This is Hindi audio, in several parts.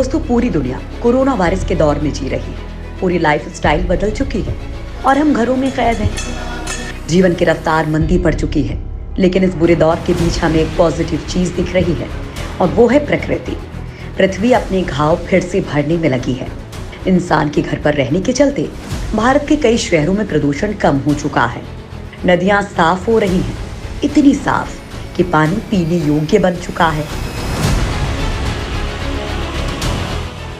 दोस्तों, पूरी दुनिया कोरोना वायरस के दौर में जी रही है। पूरी लाइफस्टाइल बदल चुकी है और हम घरों में कैद हैं। जीवन की रफ्तार मंदी पड़ चुकी है, लेकिन इस बुरे दौर के बीच हमें एक पॉजिटिव चीज दिख रही है और वो है प्रकृति। पृथ्वी अपने घाव फिर से भरने में लगी है। इंसान के घर पर रहने के चलते भारत के कई शहरों में प्रदूषण कम हो चुका है। नदियां साफ हो रही हैं, इतनी साफ कि पानी पीने योग्य बन चुका है।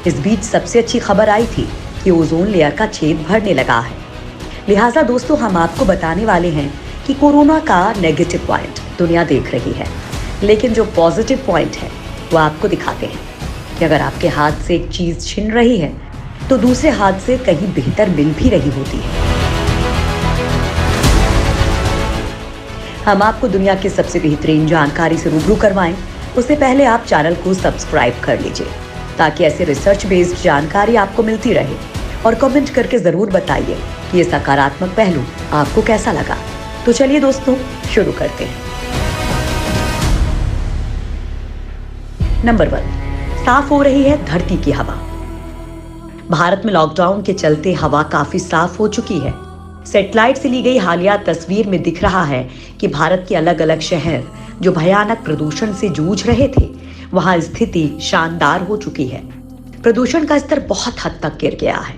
इस बीच सबसे अच्छी खबर आई थी कि ओजोन लेयर का छेद भरने लगा है। लिहाजा दोस्तों, हम आपको बताने वाले हैं कि कोरोना का नेगेटिव पॉइंट दुनिया देख रही है, लेकिन जो पॉजिटिव पॉइंट है वो आपको दिखाते हैं कि अगर आपके हाथ से एक चीज छिन रही है तो दूसरे हाथ से कहीं बेहतर मिल भी रही होती है। हम आपको दुनिया की सबसे बेहतरीन जानकारी से रूबरू करवाएं, उससे पहले आप चैनल को सब्सक्राइब कर लीजिए ताकि ऐसे रिसर्च बेस्ड जानकारी आपको मिलती रहे। और कमेंट करके जरूर बताइए कि ये सकारात्मक पहलू आपको कैसा लगा। तो चलिए दोस्तों, शुरू करते हैं। नंबर 1, साफ हो रही है धरती की हवा। भारत में लॉकडाउन के चलते हवा काफी साफ हो चुकी है। सैटेलाइट से ली गई हालिया तस्वीर में दिख रहा है कि भारत के अलग अलग शहर जो भयानक प्रदूषण से जूझ रहे थे, वहां स्थिति शानदार हो चुकी है। प्रदूषण का स्तर बहुत हद तक गिर गया है।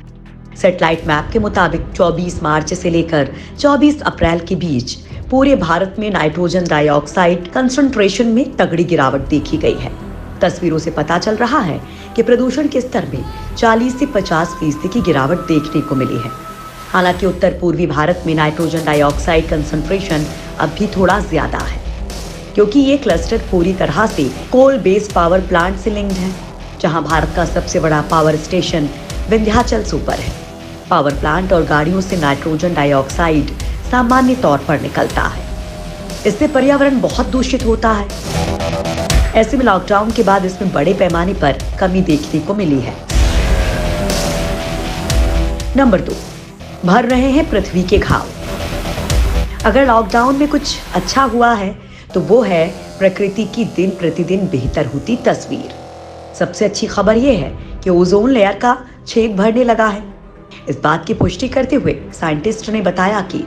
सैटेलाइट मैप के मुताबिक 24 मार्च से लेकर 24 अप्रैल के बीच पूरे भारत में नाइट्रोजन डाइऑक्साइड कंसंट्रेशन में तगड़ी गिरावट देखी गई है। तस्वीरों से पता चल रहा है कि प्रदूषण के स्तर में 40 से 50% की गिरावट देखने को मिली है। हालांकि उत्तर पूर्वी भारत में नाइट्रोजन डाइऑक्साइड कंसंट्रेशन अब भी थोड़ा ज्यादा है, क्योंकि ये क्लस्टर पूरी तरह से कोल बेस्ड पावर प्लांट से लिंक्ड है, जहां भारत का सबसे बड़ा पावर स्टेशन विंध्याचल सुपर है। पावर प्लांट और गाड़ियों से नाइट्रोजन डाइऑक्साइड सामान्य तौर पर निकलता है। इससे पर्यावरण बहुत दूषित होता है। ऐसे में लॉकडाउन के बाद इसमें बड़े पैमाने पर कमी देखने को मिली है। नंबर 2, भर रहे हैं पृथ्वी के घाव। अगर लॉकडाउन में कुछ अच्छा हुआ है तो वो है प्रकृति की दिन प्रतिदिन बेहतर होती तस्वीर। सबसे अच्छी खबर ये है कि ओजोन लेयर का छेद भरने लगा है। इस बात की पुष्टि करते हुए साइंटिस्ट ने बताया कि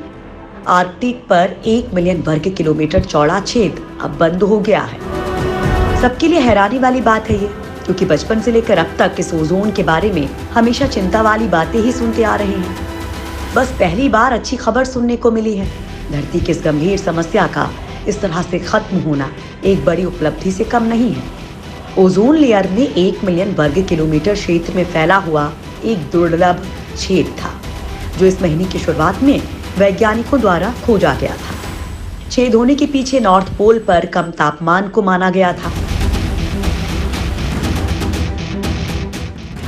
आर्कटिक पर 1 मिलियन वर्ग किलोमीटर चौड़ा छेद अब बंद हो गया है। सबके लिए हैरानी वाली बात है ये, क्योंकि बचपन से लेकर अब तक इस ओजोन के बारे में हमेशा चिंता वाली बातें ही सुनते आ रहे हैं। बस पहली बार अच्छी खबर सुनने को मिली है। धरती की इस गंभीर समस्या का इस तरह से खत्म होना एक बड़ी उपलब्धि से कम नहीं है। ओजोन लेयर में 1 मिलियन वर्ग किलोमीटर क्षेत्र में फैला हुआ एक दुर्लभ छेद था, जो इस महीने की शुरुआत में वैज्ञानिकों द्वारा खोजा गया था। छेद होने के पीछे नॉर्थ पोल पर कम तापमान को माना गया था।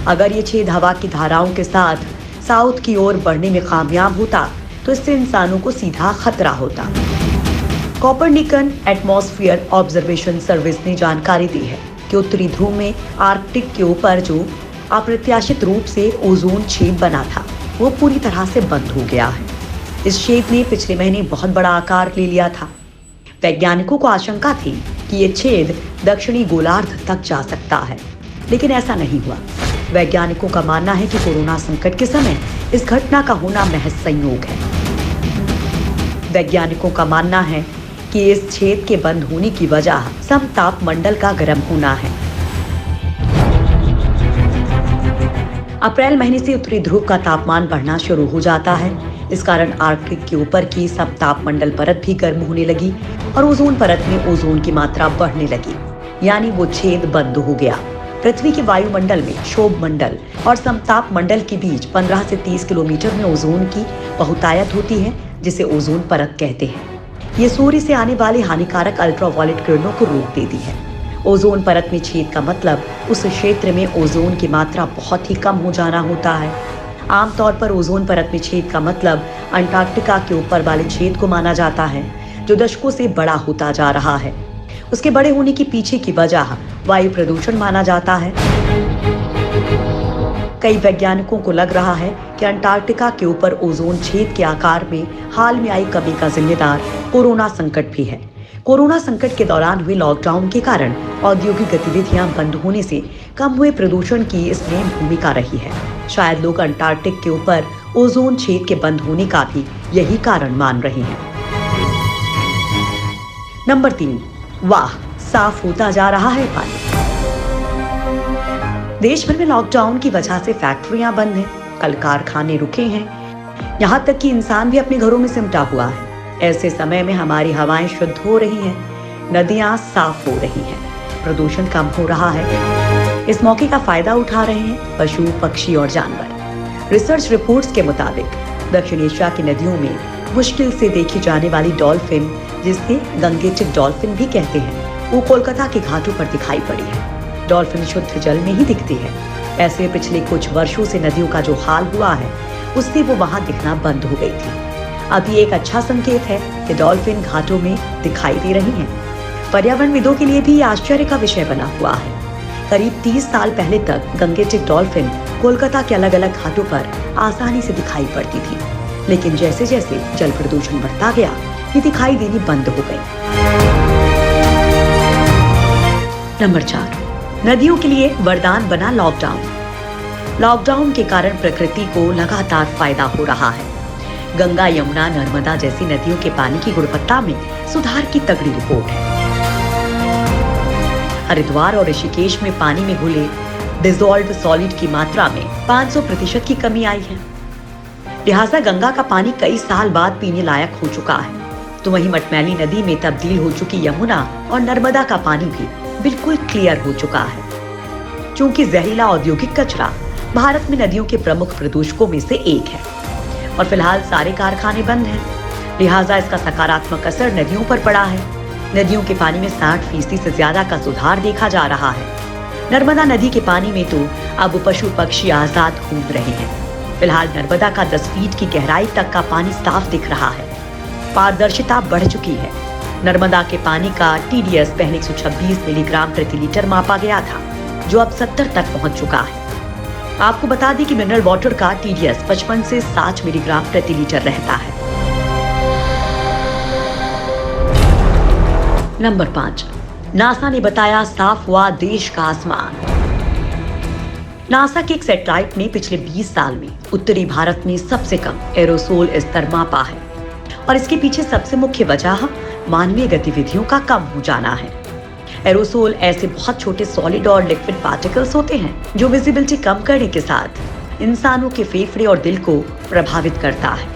अगर ये छेद हवा की धाराओं के साथ साउथ की ओर बढ़ने में कामयाब होता तो इससे इंसानों को सीधा खतरा होता। कोपरनिकन एटमॉस्फेयर ऑब्जर्वेशन सर्विस ने जानकारी दी है कि उत्तरी ध्रुव में आर्कटिक के ऊपर जो अप्रत्याशित रूप से ओजोन छेद बना था, वो पूरी तरह से बंद हो गया है। इस छेद ने पिछले महीने बहुत बड़ा आकार ले लिया था। वैज्ञानिकों को आशंका थी कि ये छेद दक्षिणी गोलार्ध तक जा सकता है, लेकिन ऐसा नहीं हुआ। वैज्ञानिकों का मानना है कि कोरोना संकट के समय इस घटना का होना महज संयोग है। वैज्ञानिकों का मानना है कि इस छेद के बंद होने की वजह समताप मंडल का गर्म होना है। अप्रैल महीने से उत्तरी ध्रुव का तापमान बढ़ना शुरू हो जाता है। इस कारण आर्कटिक के ऊपर की समताप मंडल परत भी गर्म होने लगी और ओजोन परत में ओजोन की मात्रा बढ़ने लगी, यानी वो छेद बंद हो गया। पृथ्वी के वायुमंडल में क्षोभ मंडल और समताप मंडल के बीच 15 से 30 किलोमीटर में ओजोन की बहुतायत होती है, जिसे ओजोन परत कहते हैं। ये सूर्य से आने वाली हानिकारक अल्ट्रावायलेट किरणों को रोक देती है। ओजोन परत में छेद का मतलब उस क्षेत्र में ओजोन की मात्रा बहुत ही कम हो जाना होता है। आमतौर पर ओजोन परत में छेद का मतलब अंटार्कटिका के ऊपर वाले छेद को माना जाता है, जो दशकों से बड़ा होता जा रहा है। उसके बड़े होने के पीछे की वजह वायु प्रदूषण माना जाता है। कई वैज्ञानिकों को लग रहा है कि अंटार्कटिका के ऊपर ओजोन छेद के आकार में हाल में आई कमी का जिम्मेदार कोरोना संकट भी है। कोरोना संकट के दौरान हुए लॉकडाउन के कारण औद्योगिक गतिविधियां बंद होने से कम हुए प्रदूषण की इसमें भूमिका रही है। शायद लोग अंटार्कटिक के ऊपर ओजोन छेद के बंद होने का भी यही कारण मान रहे हैं। नंबर 3, वाह, साफ होता जा रहा है पानी। देश भर में लॉकडाउन की वजह से फैक्ट्रियां बंद हैं, कल कारखाने रुके हैं, यहाँ तक कि इंसान भी अपने घरों में सिमटा हुआ है। ऐसे समय में हमारी हवाएं शुद्ध हो रही हैं, नदियां साफ हो रही हैं, प्रदूषण कम हो रहा है। इस मौके का फायदा उठा रहे हैं पशु, पक्षी और जानवर। रिसर्च रिपोर्ट्स के मुताबिक दक्षिण एशिया की नदियों में मुश्किल से देखी जाने वाली डॉल्फिन, जिसे गंगेटिक डॉल्फिन भी कहते हैं, वो कोलकाता के घाटों पर दिखाई पड़ी है। डॉल्फिन शुद्ध जल में ही दिखती है। ऐसे पिछले कुछ वर्षों से नदियों का जो हाल हुआ है, उससे वो वहां दिखना बंद हो गई थी। अब ये एक अच्छा संकेत है कि डॉल्फिन घाटों में दिखाई दे रही हैं। पर्यावरणविदों के लिए भी ये आश्चर्य का विषय बना हुआ है। करीब 30 साल पहले तक गंगेटिक डॉल्फिन कोलकाता के अलग अलग घाटों पर आसानी से दिखाई पड़ती थी, लेकिन जैसे जैसे जल प्रदूषण बढ़ता गया, ये दिखाई देनी बंद हो गई। नंबर 4, नदियों के लिए वरदान बना लॉकडाउन। लॉकडाउन के कारण प्रकृति को लगातार फायदा हो रहा है। गंगा, यमुना, नर्मदा जैसी नदियों के पानी की गुणवत्ता में सुधार की तगड़ी रिपोर्ट है। हरिद्वार और ऋषिकेश में पानी में घुले डिसॉल्व्ड सॉलिड की मात्रा में 500% की कमी आई है। लिहाजा गंगा का पानी कई साल बाद पीने लायक हो चुका है। तो वहीं मटमैली नदी में तब्दील हो चुकी यमुना और नर्मदा का पानी भी बिल्कुल क्लियर हो चुका है। चूंकि जहरीला औद्योगिक कचरा भारत में नदियों के प्रमुख प्रदूषकों में से एक है और फिलहाल सारे कारखाने बंद हैं, लिहाजा इसका सकारात्मक असर नदियों पर पड़ा है। नदियों के पानी में 60% से ज्यादा का सुधार देखा जा रहा है। नर्मदा नदी के पानी में तो अब पशु पक्षी आजाद घूम रहे हैं। फिलहाल नर्मदा का 10 फीट की गहराई तक का पानी साफ दिख रहा है। पारदर्शिता बढ़ चुकी है। नर्मदा के पानी का TDS पहले 126 मिलीग्राम प्रति लीटर मापा गया था, जो अब 70 तक पहुंच चुका है। आपको बता दें कि मिनरल वाटर का TDS 55 से 60 मिलीग्राम प्रति लीटर रहता है। नंबर 5, नासा ने बताया साफ हुआ देश का आसमान। नासा के एक सैटेलाइट ने पिछले 20 साल में उत्तरी भारत में सबसे कम एरोसोल स्तर मापा है और इसके पीछे सबसे मुख्य वजह मानवीय गतिविधियों का कम हो जाना है। एरोसोल ऐसे बहुत छोटे सॉलिड और लिक्विड पार्टिकल्स होते हैं जो विजिबिलिटी कम करने के साथ इंसानों के फेफड़े और दिल को प्रभावित करता है।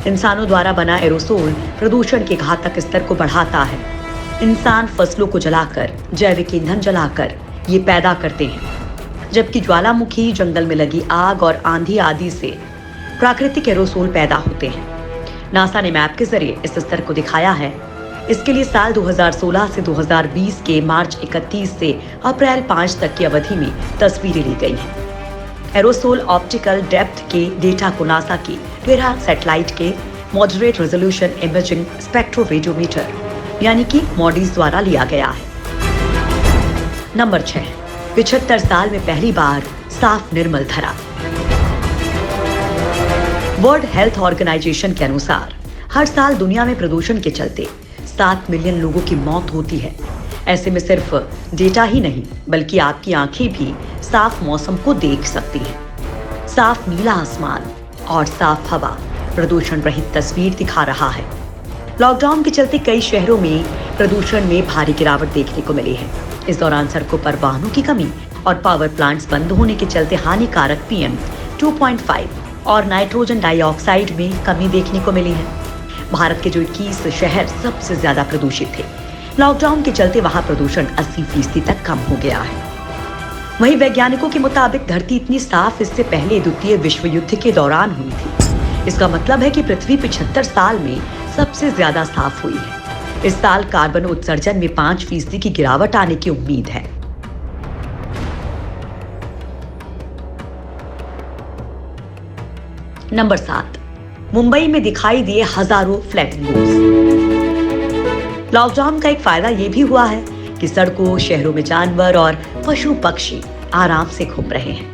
इंसानों द्वारा बना एरोसोल प्रदूषण के घातक स्तर को बढ़ाता है। इंसान फसलों को जलाकर, जैविक ईंधन जलाकर ये पैदा करते हैं, जबकि ज्वालामुखी, जंगल में लगी आग और आंधी आदि से प्राकृतिक एरोसोल पैदा होते हैं। नासा ने मैप के जरिए इस स्तर को दिखाया है। इसके लिए साल 2016 से 2020 के मार्च 31 से अप्रैल 5 तक की अवधि में तस्वीरें ली गई हैं। एरोसोल ऑप्टिकल डेप्थ के डेटा को नासा की टेरा सैटेलाइट के मॉडरेट रेजोल्यूशन इमेजिंग स्पेक्ट्रोरेडियोमीटर यानी कि मॉडीज द्वारा लिया गया है। नंबर 6, 75 साल में पहली बार साफ निर्मल धरा। वर्ल्ड हेल्थ ऑर्गेनाइजेशन के अनुसार हर साल दुनिया में प्रदूषण के चलते 7 मिलियन लोगों की मौत होती है। ऐसे में सिर्फ डेटा ही नहीं बल्कि आपकी आंखें भी साफ मौसम को देख सकती हैं। साफ नीला आसमान और साफ हवा प्रदूषण रहित तस्वीर दिखा रहा है। लॉकडाउन के चलते कई शहरों में प्रदूषण में भारी गिरावट देखने को मिली है। इस दौरान सड़कों पर वाहनों की कमी और पावर प्लांट्स बंद होने के चलते हानिकारक PM 2.5 और नाइट्रोजन डाइऑक्साइड में कमी देखने को मिली है। भारत के जो 21 शहर सबसे ज्यादा प्रदूषित थे, लॉकडाउन के चलते वहां प्रदूषण 80% तक कम हो गया है। वहीं वैज्ञानिकों के मुताबिक धरती इतनी साफ इससे पहले द्वितीय विश्व युद्ध के दौरान हुई थी। इसका मतलब है कि पृथ्वी 75 साल में सबसे ज्यादा साफ हुई है। इस साल कार्बन उत्सर्जन में 5% की गिरावट आने की उम्मीद है। नंबर 7, मुंबई में दिखाई दिए हजारों फ्लैमिंगोस। लॉकडाउन का एक फायदा ये भी हुआ है कि सड़कों, शहरों में जानवर और पशु पक्षी आराम से घूम रहे हैं।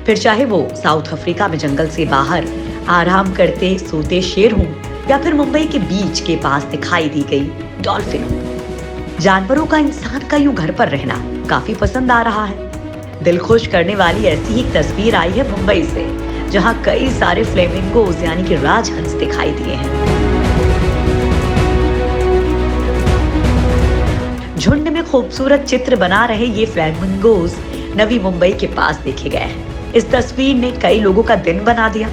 फिर चाहे वो साउथ अफ्रीका में जंगल से बाहर आराम करते सोते शेर हों या फिर मुंबई के बीच के पास दिखाई दी गई डॉल्फिन हो। जानवरों का इंसान का यूं घर पर रहना काफी पसंद आ रहा है। दिल खुश करने वाली ऐसी ही एक तस्वीर आई है मुंबई से, जहां कई सारे फ्लेमिंगोज यानी कि राजहंस दिखाई दिए हैं। झुंड में खूबसूरत चित्र बना रहे ये फ्लेमिंगोज नवी मुंबई के पास देखे गए हैं। इस तस्वीर ने कई लोगों का दिन बना दिया।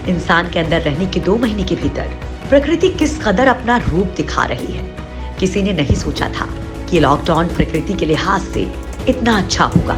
इंसान के अंदर रहने के 2 महीने के भीतर प्रकृति किस कदर अपना रूप दिखा रही है। किसी ने नहीं सोचा था कि लॉकडाउन प्रकृति के लिहाज से इतना अच्छा होगा।